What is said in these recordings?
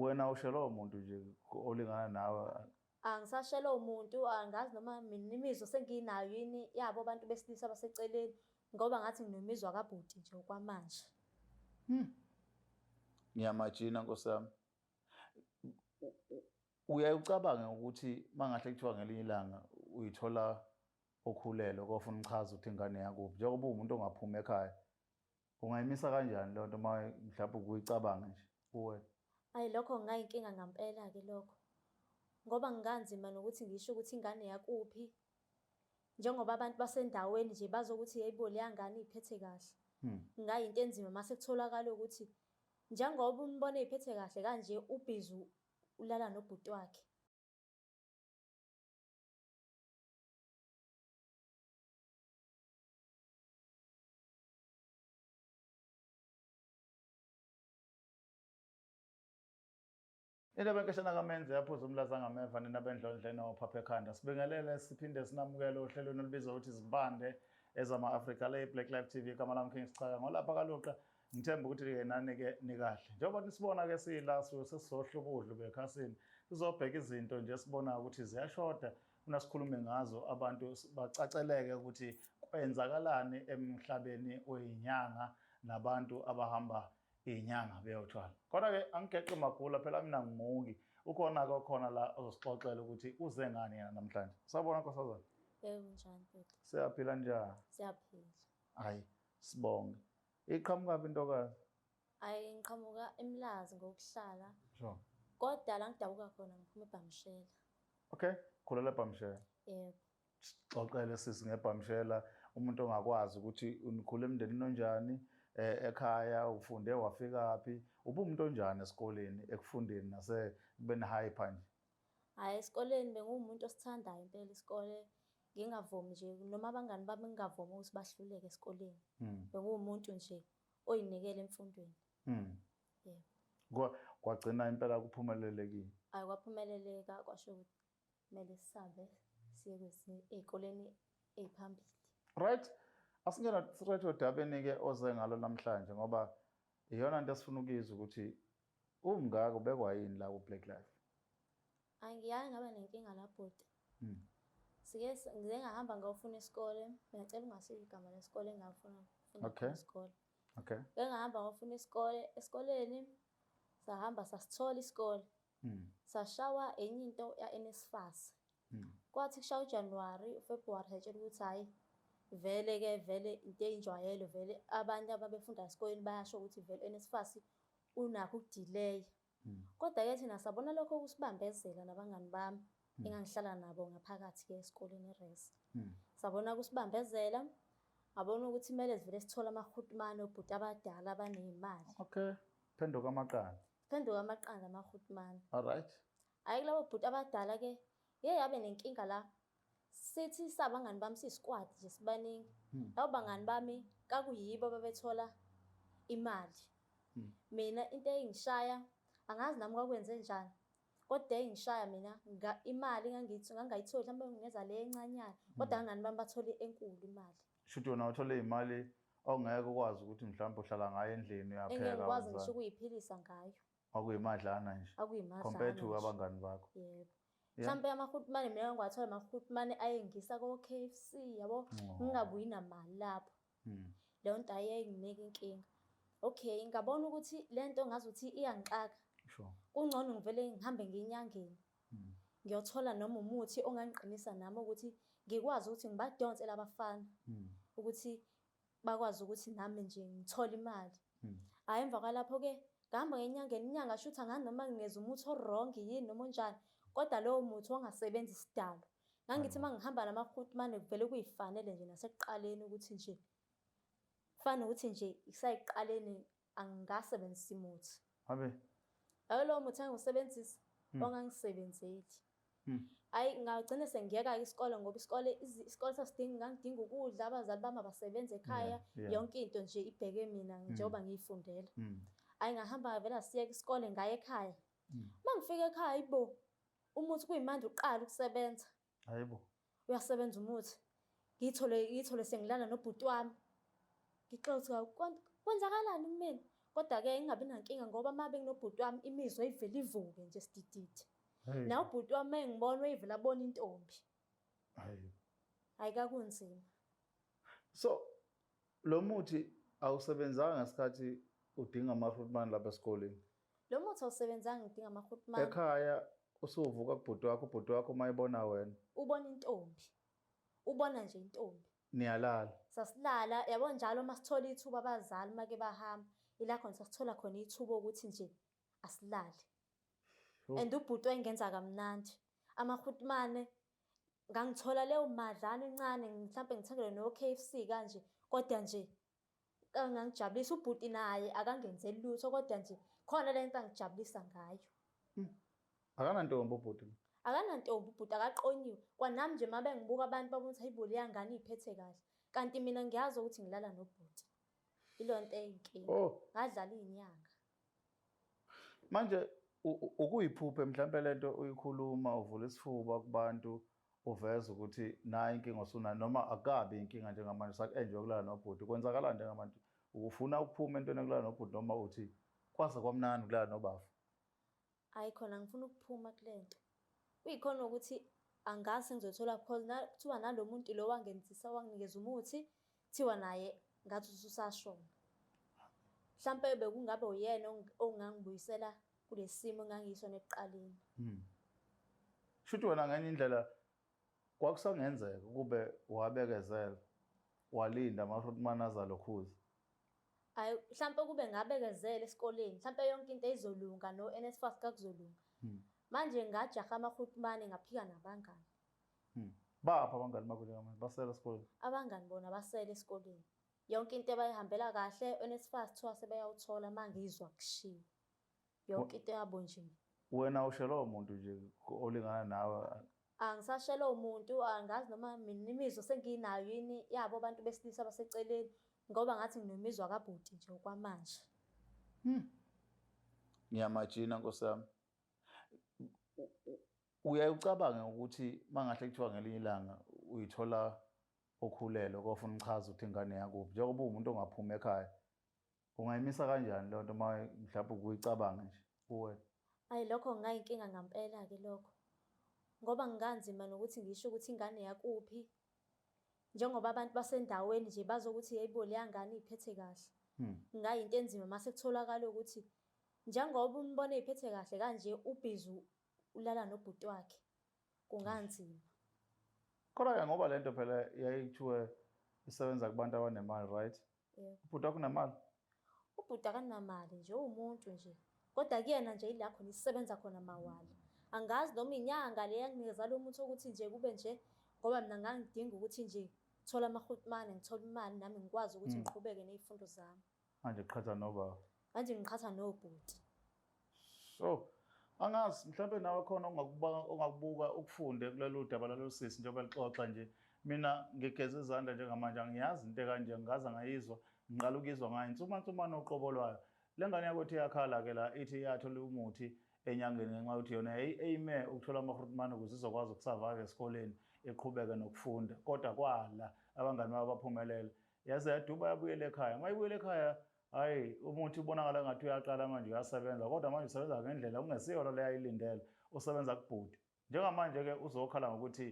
Wena ushelo umuntu nje olingana nawe. Angisashela umuntu angazi noma mina imizwa senginayo yini yabo abantu besilisa abaseceleni ngoba ngathi nginomizwa kabhuti nje okwamanje. Ngiyamajina nkosami. Uyayucabanga ukuthi mangahle kuthiwa ngelinye ilanga uyithola okhulelwe kofuna uchaza ukuthi ingane yakuphi njengoba umuntu ongaphumi ekhaya ungayimisa kanjani lento mhlawumbe ukuyicabanga nje kuwena? Ayi lokho ngayinkinga ngempela ke lokho. Ngoba ngikanzima nokuthi ngisho ukuthi ingane yakuphi njengoba abantu basendaweni nje bazokuthi yebo leya ngane iphethe kahle. Ngayinto enzima mase kutholakala ukuthi njengoba umbone iphethe kahle kanje ubhizu ulala nobhuti wakhe. Into benkeshana kamenze yaphuza umlaza ngameva nina bendlondlene waphapha ekhanda. Sibingelele siphinde sinamukele ohlelweni olubizwa ukuthi Zibande ezama-Afrika le Black Life TV igama lami King Sichaka. Ngolapha kaluqa ngithemba ukuthi-ke nani-ke nikahle. Njengoba nisibona-ke siyila sesizohlobo udlu bekhasini sizobheka izinto nje esibonayo ukuthi ziyashoda unasikhulume ngazo abantu bacaceleke ukuthi kwenzakalani emhlabeni weyinyanga nabantu abahamba inyanga beyothwala. Kodwa-ke angigeqe magula phela mina ngimuki ukhona-ke okhona la ozosixoxela ukuthi uze ngani yena namhlanje. Sabona nkosazana? Yebo njani bhuti? Siyaphila njani? Siyaphila. Hayi sibonge. Iqhamukaphi intokazi? Ayi ngiqhamuka eMlazi ngokuhlala. Sure. Kodwa la ngidabuka khona ngiphuma eBhamshela. Okay, khulela eBhamshela. Yebo. Xoxele sisi ngeBhamshela umuntu ongakwazi ukuthi unikhule emndenini onjani ekhaya ufunde wafikaphi ubumuntu onjani esikoleni ekufundeni nase kubeni hyper nje? Hayi esikoleni bengumuntu osithandayo impela isikole ngingavumi nje noma abangani bami ngingavumi ukuthi bahluleke esikoleni. Bengumuntu nje oyinikele emfundweni. Yebo. Kwagcina impela kuphumelelekile. Ayi kwaphumeleleka kwasho ukuthi kumele sisabe siye kwezinye ey'koleni ey'phambili. Right. Asingena straight odabeni-ke oze ngalo namhlanje ngoba iyona nto esifuna ukuyizwa ukuthi umngaka ubekwa yini la ku-Black Life? Angiyazi ngaba nenkinga la bhuti. Ngize ngahamba ngawufuna isikole, ngiyacela ungashiya igama lesikole engingafuna isikole. Okay. Ngahamba ngawufuna isikole, esikoleni sahamba sasithola isikole. Sashawa enye into ya-NSFAS. Kwathi kushawa uJanuwari, uFebruwari satshela ukuthi hayi vele into eyinjwayelo vele abantu ababefunda esikoleni bayasho ukuthi vele u-NSFAS unakho ukudileya. Kodwa-ke thina sabona lokho kusibambezela nabangani bami engangihlala nabo ngaphakathi-ke esikoleni eRes. Sabona kusibambezela, abona ukuthi kumele sivele sithole amakhutmane obhuti abadala abaney'mali. Okay, phenduka amaqanda. Phenduka amaqanda amakhutmane. Alright. Hayi labo bhuti abadala-ke yabe nenkinga la. Sithi sabangani bami siyisquad nje sibaningi. Labo bangani bami kakuyibo babethola imali. Mina into engishaya angazi nami kwakwenze njani. Kodwa engishaya mina imali ngangayitholi mhlawumbe ngingeza le encanyana kodwa abangani bami bathole enkulu imali. Shuthi wona uthola imali ongeke ukwazi ukuthi mhlawumbe uhlala ngayo endlini uyapheka. Engeke ngikwazi ngisho ukuyiphilisa ngayo. Akuyimadlana nje. Akuyimadlana. Compared to abangani bakho. Yebo. Mhlambe amakhutmane mina ngiwathola amakhutmane ayengisa ko-KFC yabo ngingabuyi namali lapho. Leyo nto ayayinginika inkinga. Okay, ngabona ukuthi lento ngazuthi iyangixaka. Sure. Kungcono ngivele ngihambe ngiyinyangeni. Ngiyothola noma umuthi ongangiqinisa nami ukuthi ngikwazi ukuthi ngibadonse labafana. Ukuthi bakwazi ukuthi nami nje ngithole imali. Hayi emva kwalapho-ke ngihamba ngenyangeni inyanga shutha ngani noma ngineza umuthi o-wrong yini noma onjani. Kodwa lowo muthi wangasebenzi isidalo. Ngangithi mangihamba namakhutmane kuvele kuyifanele nje nasekuqaleni ukuthi nje kufana ukuthi nje isayiqaleni angasebenzisa imuthi. Habe. Lowo muthi engusebenzisa ongangisebenzeli. Hayi ngagcina sengiyeka isikole ngoba isikole ngangidinga ukudla abazali bami abasebenza ekhaya yonke into nje ibheke mina njengoba ngiyifundela. Hayi ngahamba vele asiyeka isikole ngaye ekhaya. Mangifika ekhaya ibo umuthi kuyimanje uqala ukusebenza. Hayibo. Uyasebenza umuthi. Ngithole sengilala nobhuti wami. Ngixoxa kwenzakalani kumina? Kodwa-ke ngingabi nankinga ngoba uma benginobhuti wami imizwa ivele ivuke nje sididide. Nawe ubhuti wami uma engibona uyivele abona intombi. Hayi. Ayikakunzima. So lo muthi awusebenzanga ngesikhathi udinga ama-fruit man lapha esikoleni. Lo muthi awusebenzanga ngidinga ama-fruit man. Ekhaya usuvuka ubhuti wakho uma ebona wena. Ubona intombi. Ubona nje intombi. Niyalala. Sasilala, yabo njalo uma sithola ithuba abazali make bahamba, ila khona sasithola khona ithuba ukuthi nje asilale. And ubhuti wayengenza kamnandi. Ama-goodman ngangithola leyo madlana encane mhlambe ngithengele no KFC kanje, kodwa nje ngangijabulisa ubhuti naye akangenzeli lutho kodwa nje khona lento angijabulisa ngayo. Akanantombi ubhuti. Akanantombi ubhuti akaqonyiwe. Kwanami nje uma bengibuka abantu babona ukuthi hayibo leya ngane iphethe kahle. Kanti mina ngiyazi ukuthi ngilala nobhuti. Ilonto eyinkinga. Ngadlala izinyanga. Manje ukuyiphuphe mhlambe lento uyikhuluma uvula isifuba kubantu uveza ukuthi nayi inkinga osunayo noma akabi inkinga njengamanje saku-enjoy kulala nobhuti. Kwenzakala njengamanje ukufuna ukuphuma entweni yokulala nobhuti noma uthi kwase kwamnandi kulala nobafu. Hayi khona ngifuna ukuphuma kulento. Kuyikhona ukuthi angazi ngizothola kuthiwa nalo muntu lo wangenzisa wanginikeza umuthi kuthiwa naye ngathi ususashona. Mhlambe bekungabe uyena ongangibuyisela kulesimo engangisona ekuqaleni. Shuthi wena ngenye indlela kwakusangenzeka kube wabekezela walinda ama-fruit man azalokhuza. Hayi mhlambe kube ngabekezela esikoleni mhlambe yonke into izolunga no NSFAS kakuzolunga. Manje ngajaha ama-fruit man ngaphika nabangani. Bapha abangani bakho njengamanje basela esikoleni. Abangani bona basela esikoleni. Yonke into bayihambela kahle NSFAS kuthiwa sebeyawuthola mangizwa kushiwo. Yonke into yabo nje. Wena ushelo umuntu nje olingana nawe. Angisashelo umuntu angazi noma mina imizwa senginayo yini yabo abantu besilisa baseceleni ngoba ngathi nginomizwa kabhuti nje okwamanje. Ngiyamajina Nkosi yami. Uyayucabanga ukuthi mangahle kuthiwa ngelinye ilanga uyithola okhulelwe kofuna umchaza ukuthi ingane yakuphi njengoba umuntu ongaphuma ekhaya ungayimisa kanjani lento mhlawumbe ukuyicabanga nje kuwena? Hayi lokho ngayinkinga ngempela ke lokho. Ngoba ngikanzima nokuthi ngisho ukuthi ingane yakuphi njengoba abantu basendaweni nje bazokuthi yayibo leya ngane iphethe kahle. Ngayinto enzima mase kutholakala ukuthi njengoba umbone iphethe kahle kanje ubhizu ulala nobhuti wakhe kunganzima. Kodwa ngoba lento phela yayithiwe isebenza kubantu abanemali, right? Ubhuti wakho unemali? Ubhuti akanamali nje umuntu nje. Kodwa kuyena nje ila khona isebenza khona mawala. Angazi noma inyanga le yanginikeza lo muntu ukuthi nje kube nje ngoba mina ngangidinga ukuthi nje thola ama-fruit man ngithola imali nami ngikwazi ukuthi ngiqhubeke nezifundo zami. Manje qhatha nobaba. Manje ngiqhatha nobhuti. So angazi mhlawumbe nawe khona ongakubuka ukufunde kulelo daba lalosisi njengoba lixoxa nje. Mina ngigeza izandla njengamanje angiyazi into kanje ngaze ngayizwa ngiqala ukuyizwa ngayo insuma noqobo lwayo. Lengane yakuthi iyakhala ke la ithi iyathola umuthi enyangeni ngenxa yokuthi yona eyime ukuthola ama-fruit man ukuze izokwazi ukusurvive esikoleni eqhubeke nokufunda kodwa kwala abangani babo baphumelela yaze yaduba yabuyela ekhaya. Mayibuyela ekhaya hayi umuthi ubonakala ngathi uyaqala manje uyasebenza kodwa manje usebenza ngendlela kungesiyona le ayilindele usebenza kubhuti. Njengamanje ke uzokhala ngokuthi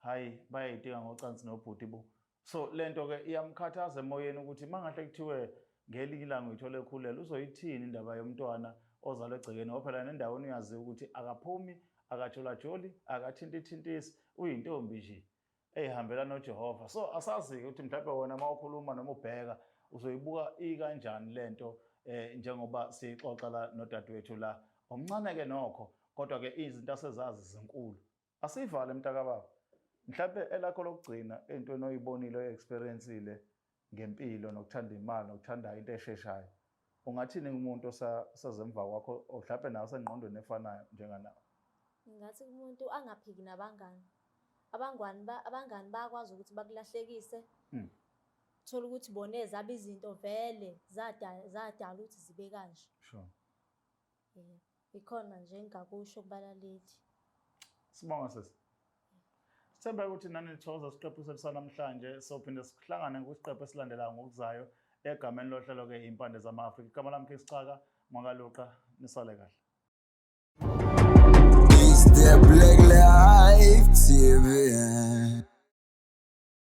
hayi bayayidinga ngocansi nobhuti bo. So lento ke iyamkhathaza emoyeni ukuthi mangahle kuthiwe ngelinye ilanga uyithola ekhulelwe uzoyithini indaba yomntwana ozalwe egcekeni ngoba phela nendaweni uyaziwa ukuthi akaphumi akajolajoli akathintithintisi uyintombi nje eyihambela noJehova. So asazi ukuthi mhlawumbe wena mawukhuluma noma ubheka uzoyibuka ikanjani lento njengoba sixoxa la nodadewethu la omncane ke nokho kodwa ke izinto asezazi zinkulu. Asivale mntakababa mhlawumbe elakho lokugcina entweni oyibonile oyi-experience-ile ngempilo nokuthanda imali nokuthanda into esheshayo. Ungathini kumuntu osazemva kwakho mhlawumbe nawe sengqondweni efanayo njenganawe? Ngathi umuntu angaphiki nabangani. Abangani bayakwazi ukuthi bakulahlekise. Thola ukuthi bona zaba izinto vele zadala ukuthi zibe kanje. Sure. Ikhona nje engakusho kubalaleli. Sibonga sisi. Sithemba ukuthi nani lithokoza isiqephu sethu sanamhlanje sophinde sihlangane kwisiqephu esilandelayo ngokuzayo egameni lohlelo-ke iy'mpande zama-Afrika. Igama lami King Sixaka, Mwakaluqa, nisale kahle. It's the Black Life TV.